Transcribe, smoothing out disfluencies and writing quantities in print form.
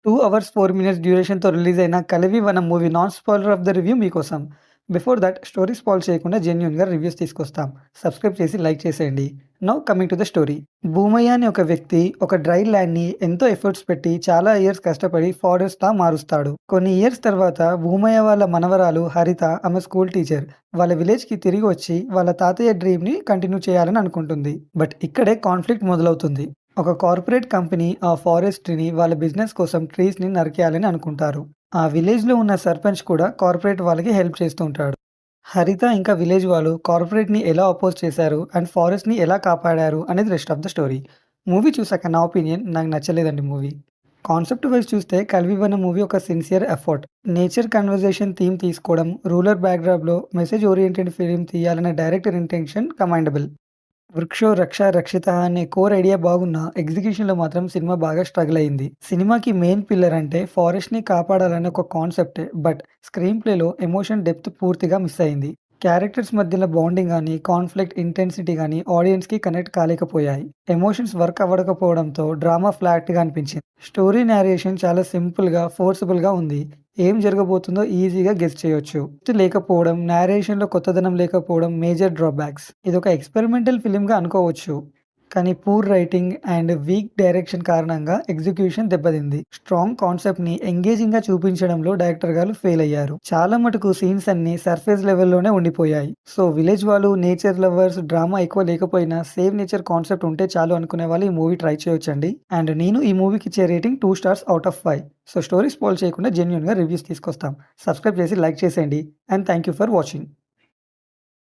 2 hours 4 minutes డ్యూరేషన్‌తో release అయిన 'Kalivivanam' movie non spoiler of the review మీకోసం. బిఫోర్ థట్ స్టోరీ స్పాయిల్ చేయకుండా జెన్యూన్‌గా రివ్యూస్ తీసుకొస్తాం. సబ్స్క్రైబ్ చేసి లైక్ చేసేయండి. Now coming to the story. Bhumayya అనే ఒక వ్యక్తి ఒక డ్రై ల్యాండ్‌ని ఎంతో ఎఫర్ట్స్ పెట్టి చాలా ఇయర్స్ కష్టపడి ఫారెస్ట్‌లా మారుస్తాడు. కొన్ని ఇయర్స్ తర్వాత భూమయ్య వాళ్ళ మనవరాలు హరిత ఆమె స్కూల్ టీచర్. వాళ్ళ విలేజ్‌కి తిరిగి వచ్చి వాళ్ళ తాతయ్య డ్రీమ్‌ని కంటిన్యూ చేయాలని అనుకుంటుంది. బట్ ఇక్కడే కాన్‌ఫ్లిక్ట్ మొదలవుతుంది. ఒక కార్పొరేట్ కంపెనీ ఆ ఫారెస్ట్‌ని వాళ్ళ బిజినెస్ కోసం ట్రీస్‌ని నరికేయాలని అనుకుంటారు. ఆ విలేజ్‌లో ఉన్న సర్పంచ్ కూడా కార్పొరేట్ వాళ్ళకి హెల్ప్ చేస్తూ ఉంటాడు. హరిత ఇంకా విలేజ్ వాళ్ళు కార్పొరేట్‌ని ఎలా అపోజ్ చేశారు అండ్ ఫారెస్ట్‌ని ఎలా కాపాడారు అనేది rest of the story. Movie చూసాక నా ఒపీనియన్ నాకు నచ్చలేదండి మూవీ. కాన్సెప్ట్ వైస్ చూస్తే 'కలివివనం' మూవీ ఒక sincere effort. Nature conversation theme తీసుకోవడం, రూరల్ బ్యాక్‌డ్రాప్‌లో మెసేజ్ ఓరియెంటెడ్ ఫిల్మ్ తీయాలనే డైరెక్టర్ ఇంటెన్షన్ కమెండబుల్. 'వృక్షో రక్ష రక్షితః' అనే కోర్ ఐడియా బాగున్నా, ఎగ్జిక్యూషన్‌లో మాత్రం సినిమా బాగా స్ట్రగుల్ అయింది. సినిమాకి మెయిన్ పిల్లర్ అంటే ఫారెస్ట్‌ని కాపాడాలనే ఒక కాన్సెప్టే. బట్ స్క్రీన్ ప్లేలో ఎమోషన్ డెప్త్ పూర్తిగా మిస్ అయింది. క్యారెక్టర్స్ మధ్యల బాండింగ్ గానీ, కాన్‌ఫ్లిక్ట్ ఇంటెన్సిటీ గానీ ఆడియన్స్‌కి కనెక్ట్ కాలేకపోయాయి. ఎమోషన్స్ వర్క్ అవ్వకపోవడంతో డ్రామా ఫ్లాట్‌గా అనిపించింది. స్టోరీ నేరేషన్ చాలా సింపుల్‌గా, ఫోర్సబుల్‌గా ఉంది. ఏం జరగబోతుందో ఈజీగా గెస్ చేయొచ్చు. లేకపోవడం, నేరేషన్‌లో కొత్తదనం లేకపోవడం మేజర్ డ్రాబ్యాక్స్. ఇదొక ఎక్స్‌పెరిమెంటల్ ఫిల్మ్‌గా అనుకోవచ్చు. కానీ poor writing and weak direction కారణంగా ఎగ్జిక్యూషన్ దెబ్బతింది. స్ట్రాంగ్ కాన్సెప్ట్‌ని ఎంగేజింగ్‌గా చూపించడంలో డైరెక్టర్ గారు ఫెయిల్ అయ్యారు. చాలా మటుకు సీన్స్ అన్నీ సర్ఫేస్ లెవెల్‌లోనే ఉండిపోయాయి. సో విలేజ్ వాళ్ళు, నేచర్ లవర్స్ డ్రామా ఎక్కువ లేకపోయినా సేవ్ నేచర్ కాన్సెప్ట్ ఉంటే చాలు అనుకునే వాళ్ళు ఈ మూవీ ట్రై చేయొచ్చండి. అండ్ నేను ఈ మూవీకి ఇచ్చే rating 2 stars out of 5. So story spoil చేయకుండా జెన్యూన్‌గా రివ్యూస్ తీసుకొస్తాం. సబ్స్క్రైబ్ చేసి లైక్ చేసేయండి. And thank you for watching.